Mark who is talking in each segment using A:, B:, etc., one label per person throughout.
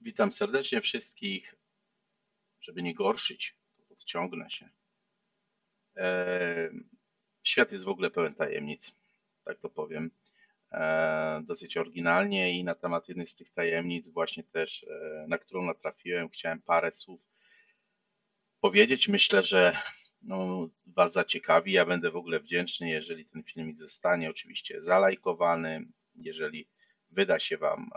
A: Witam serdecznie wszystkich. Żeby nie gorszyć, to odciągnę się. Świat jest w ogóle pełen tajemnic, tak to powiem. Dosyć oryginalnie i na temat jednej z tych tajemnic, właśnie też, na którą natrafiłem, chciałem parę słów powiedzieć. Myślę, że Was zaciekawi. Ja będę w ogóle wdzięczny, jeżeli ten filmik zostanie oczywiście zalajkowany. Jeżeli wyda się Wam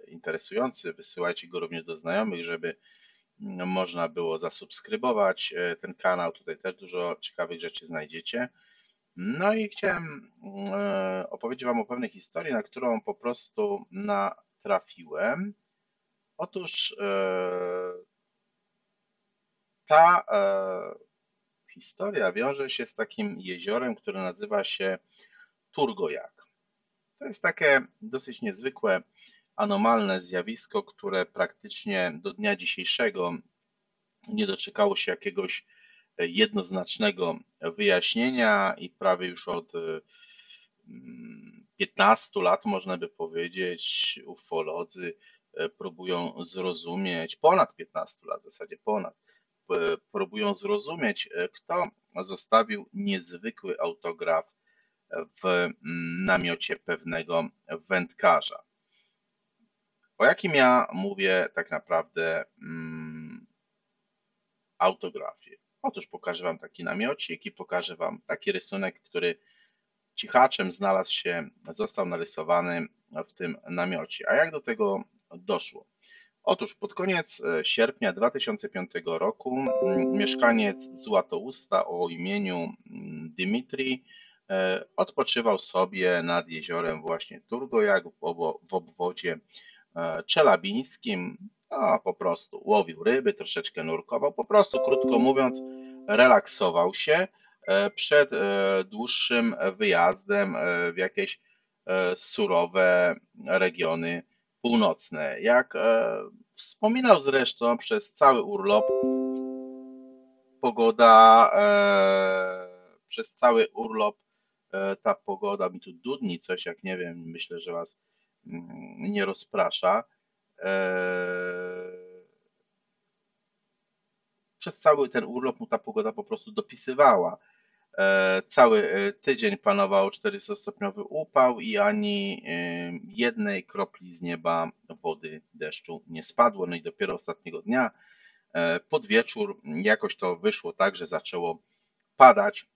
A: interesujący, wysyłajcie go również do znajomych, żeby można było zasubskrybować ten kanał. Tutaj też dużo ciekawych rzeczy znajdziecie. No i chciałem opowiedzieć Wam o pewnej historii, na którą po prostu natrafiłem. Otóż ta historia wiąże się z takim jeziorem, które nazywa się Turgojak. To jest takie dosyć niezwykłe, anomalne zjawisko, które praktycznie do dnia dzisiejszego nie doczekało się jakiegoś jednoznacznego wyjaśnienia i prawie już od 15 lat, można by powiedzieć, ufolodzy próbują zrozumieć, ponad 15 lat w zasadzie, próbują zrozumieć, kto zostawił niezwykły autograf w namiocie pewnego wędkarza. O jakim ja mówię tak naprawdę autografie? Otóż pokażę Wam taki namiocik i pokażę Wam taki rysunek, który cichaczem został narysowany w tym namiocie. A jak do tego doszło? Otóż pod koniec sierpnia 2005 roku mieszkaniec Złotousta o imieniu Dmitrij odpoczywał sobie nad jeziorem właśnie Turgojak w obwodzie czelabińskim. Po prostu łowił ryby, troszeczkę nurkował, po prostu krótko mówiąc relaksował się przed dłuższym wyjazdem w jakieś surowe regiony północne. Jak wspominał zresztą, przez cały urlop ta pogoda mi tu dudni coś, jak nie wiem, myślę, że Was nie rozprasza. Przez cały ten urlop mu ta pogoda po prostu dopisywała. Cały tydzień panował 400-stopniowy upał i ani jednej kropli z nieba wody deszczu nie spadło. No i dopiero ostatniego dnia pod wieczór jakoś to wyszło tak, że zaczęło padać.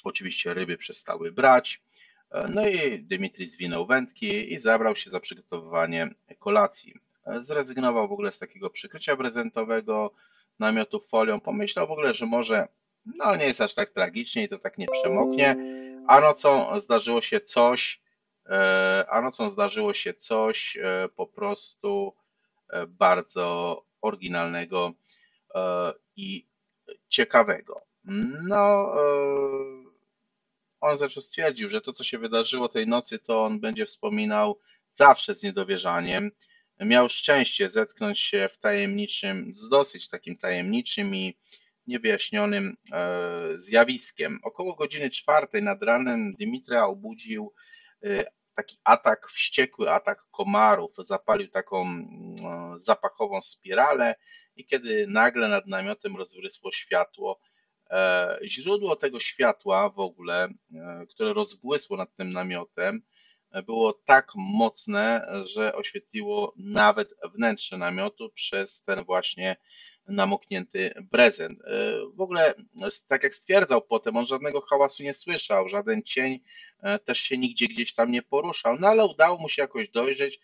A: Oczywiście ryby przestały brać. No i Dmitrij zwinął wędki i zabrał się za przygotowywanie kolacji. Zrezygnował w ogóle z takiego przykrycia prezentowego namiotu folią. Pomyślał w ogóle, że może nie jest aż tak tragicznie i to tak nie przemoknie. A nocą zdarzyło się coś po prostu bardzo oryginalnego i ciekawego. On zresztą stwierdził, że to, co się wydarzyło tej nocy, to on będzie wspominał zawsze z niedowierzaniem. Miał szczęście zetknąć się z dosyć takim tajemniczym i niewyjaśnionym zjawiskiem. Około godziny 4 nad ranem Dymitra obudził taki wściekły atak komarów. Zapalił taką zapachową spiralę i kiedy nagle nad namiotem rozbłysło światło, źródło tego światła w ogóle, które rozbłysło nad tym namiotem, było tak mocne, że oświetliło nawet wnętrze namiotu przez ten właśnie namoknięty prezent. W ogóle, tak jak stwierdzał potem, on żadnego hałasu nie słyszał, żaden cień też się nigdzie gdzieś tam nie poruszał, ale udało mu się jakoś dojrzeć,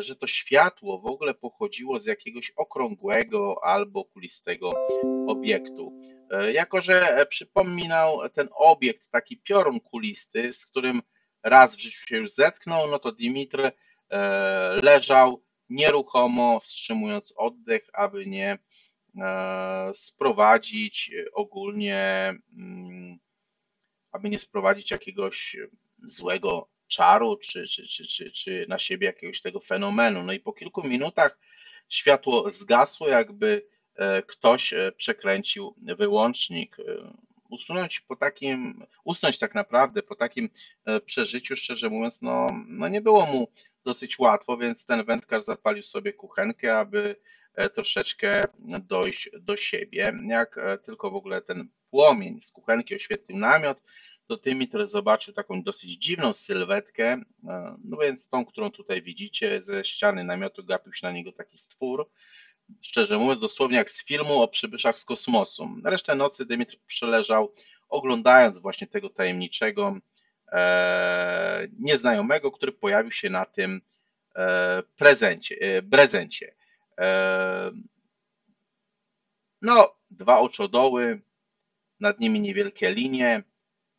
A: że to światło w ogóle pochodziło z jakiegoś okrągłego albo kulistego obiektu. Jako że przypominał ten obiekt taki piorun kulisty, z którym raz w życiu się już zetknął, no to Dimitr leżał nieruchomo, wstrzymując oddech, aby nie sprowadzić jakiegoś złego czaru, czy na siebie jakiegoś tego fenomenu. No i po kilku minutach światło zgasło, jakby ktoś przekręcił wyłącznik. Usnąć tak naprawdę po takim przeżyciu, szczerze mówiąc, nie było mu dosyć łatwo, więc ten wędkarz zapalił sobie kuchenkę, aby troszeczkę dojść do siebie. Jak tylko w ogóle ten płomień z kuchenki oświetlił namiot, to Dymitr zobaczył taką dosyć dziwną sylwetkę, no więc tą, którą tutaj widzicie, ze ściany namiotu gapił się na niego taki stwór, szczerze mówiąc, dosłownie jak z filmu o przybyszach z kosmosu. Resztę nocy Dymitr przeleżał, oglądając właśnie tego tajemniczego nieznajomego, który pojawił się na tym prezencie. No, dwa oczodoły, nad nimi niewielkie linie,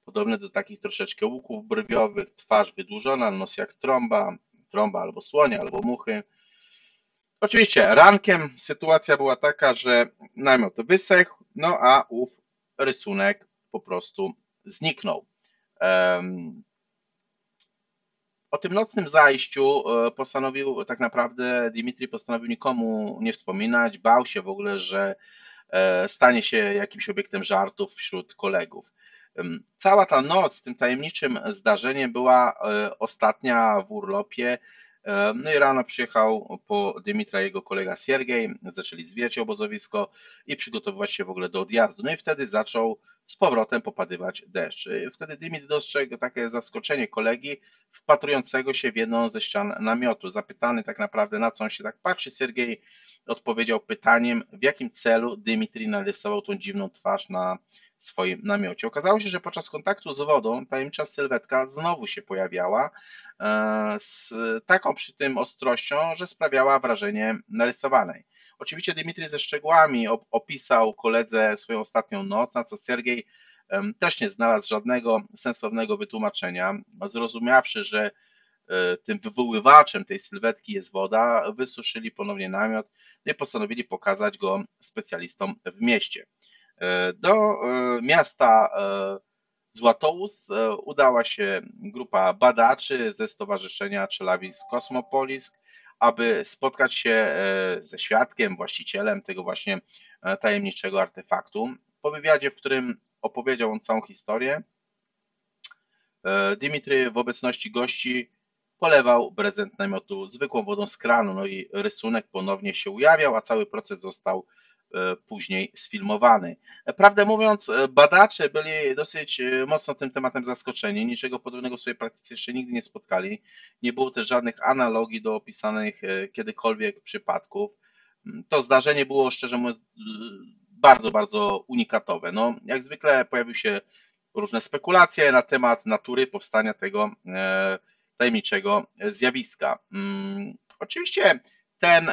A: podobne do takich troszeczkę łuków brwiowych, twarz wydłużona, nos jak trąba albo słonia, albo muchy. Oczywiście rankiem sytuacja była taka, że namiot wysechł, no a ów rysunek po prostu zniknął. O tym nocnym zajściu tak naprawdę Dimitri postanowił nikomu nie wspominać, bał się w ogóle, że stanie się jakimś obiektem żartów wśród kolegów. Cała ta noc z tym tajemniczym zdarzeniem była ostatnia w urlopie. No i rano przyjechał po Dymitra jego kolega Siergiej, zaczęli zwijać obozowisko i przygotowywać się w ogóle do odjazdu. No i wtedy zaczął z powrotem popadywać deszcz. Wtedy Dymitr dostrzegł takie zaskoczenie kolegi wpatrującego się w jedną ze ścian namiotu. Zapytany tak naprawdę, na co on się tak patrzy, Siergiej odpowiedział pytaniem, w jakim celu Dymitri narysował tą dziwną twarz na swoim namiocie. Okazało się, że podczas kontaktu z wodą tajemnicza sylwetka znowu się pojawiała z taką przy tym ostrością, że sprawiała wrażenie narysowanej. Oczywiście Dymitry ze szczegółami opisał koledze swoją ostatnią noc, na co Siergiej też nie znalazł żadnego sensownego wytłumaczenia. Zrozumiawszy, że tym wywoływaczem tej sylwetki jest woda, wysuszyli ponownie namiot i postanowili pokazać go specjalistom w mieście. Do miasta Złatoust udała się grupa badaczy ze Stowarzyszenia Czeladź Kosmopolis, aby spotkać się ze świadkiem, właścicielem tego właśnie tajemniczego artefaktu. Po wywiadzie, w którym opowiedział on całą historię, Dimitry w obecności gości polewał brezent namiotu zwykłą wodą z kranu, no i rysunek ponownie się ujawiał, a cały proces został później sfilmowany. Prawdę mówiąc, badacze byli dosyć mocno tym tematem zaskoczeni. Niczego podobnego w swojej praktyce jeszcze nigdy nie spotkali. Nie było też żadnych analogii do opisanych kiedykolwiek przypadków. To zdarzenie było, szczerze mówiąc, bardzo, bardzo unikatowe. No, jak zwykle pojawiły się różne spekulacje na temat natury powstania tego tajemniczego zjawiska. Oczywiście ten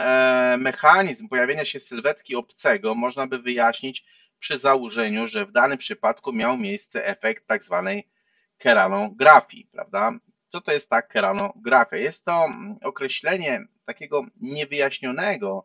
A: mechanizm pojawienia się sylwetki obcego można by wyjaśnić przy założeniu, że w danym przypadku miał miejsce efekt tak zwanej keranografii, prawda? Co to jest ta keranografia? Jest to określenie takiego niewyjaśnionego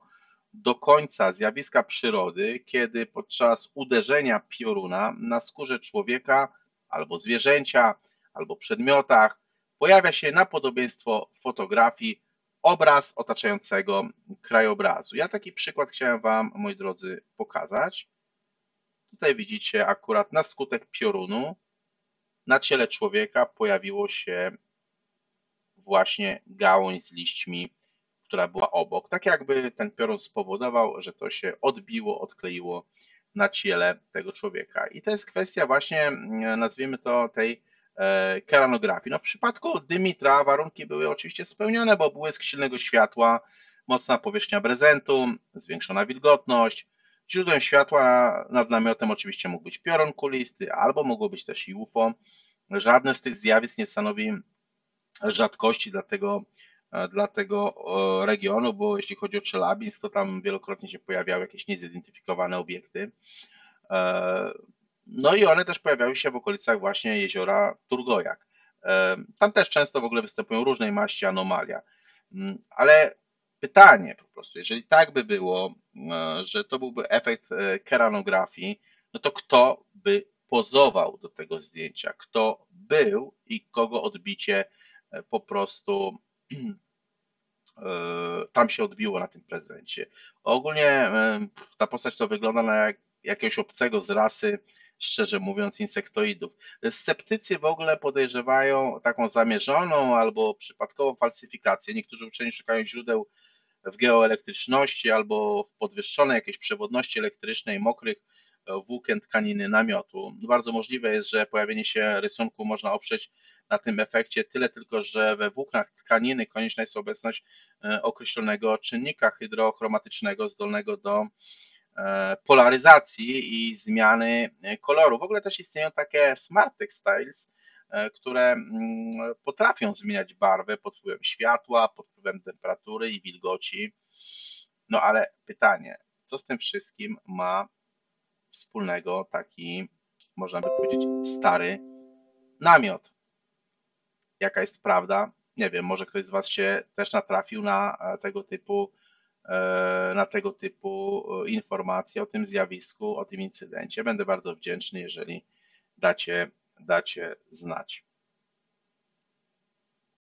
A: do końca zjawiska przyrody, kiedy podczas uderzenia pioruna na skórze człowieka albo zwierzęcia, albo przedmiotach pojawia się na podobieństwo fotografii obraz otaczającego krajobrazu. Ja taki przykład chciałem Wam, moi drodzy, pokazać. Tutaj widzicie akurat na skutek piorunu na ciele człowieka pojawiło się właśnie gałąź z liśćmi, która była obok. Tak jakby ten piorun spowodował, że to się odbiło, odkleiło na ciele tego człowieka. I to jest kwestia właśnie, nazwijmy to, tej keranografii. No w przypadku Dymitra warunki były oczywiście spełnione, bo błysk silnego światła, mocna powierzchnia prezentu, zwiększona wilgotność. Źródłem światła nad namiotem oczywiście mógł być piorun kulisty, albo mogło być też i UFO. Żadne z tych zjawisk nie stanowi rzadkości dla tego regionu, bo jeśli chodzi o Czeladź, to tam wielokrotnie się pojawiały jakieś niezidentyfikowane obiekty. No i one też pojawiały się w okolicach właśnie jeziora Turgojak. Tam też często w ogóle występują różnej maści anomalia. Ale pytanie po prostu, jeżeli tak by było, że to byłby efekt keranografii, no to kto by pozował do tego zdjęcia? Kto był i kogo odbicie po prostu tam się odbiło na tym prezencie. Ogólnie ta postać to wygląda na jakiegoś obcego z rasy szczerze mówiąc, insektoidów. Sceptycy w ogóle podejrzewają taką zamierzoną albo przypadkową falsyfikację. Niektórzy uczeni szukają źródeł w geoelektryczności albo w podwyższonej jakiejś przewodności elektrycznej mokrych włókien tkaniny namiotu. Bardzo możliwe jest, że pojawienie się rysunku można oprzeć na tym efekcie tyle tylko, że we włóknach tkaniny konieczna jest obecność określonego czynnika hydrochromatycznego zdolnego do polaryzacji i zmiany koloru. W ogóle też istnieją takie smart textiles, które potrafią zmieniać barwę pod wpływem światła, pod wpływem temperatury i wilgoci. No ale pytanie, co z tym wszystkim ma wspólnego taki, można by powiedzieć, stary namiot? Jaka jest prawda? Nie wiem, może ktoś z Was się też natrafił na tego typu informacje o tym zjawisku, o tym incydencie. Będę bardzo wdzięczny, jeżeli dacie znać.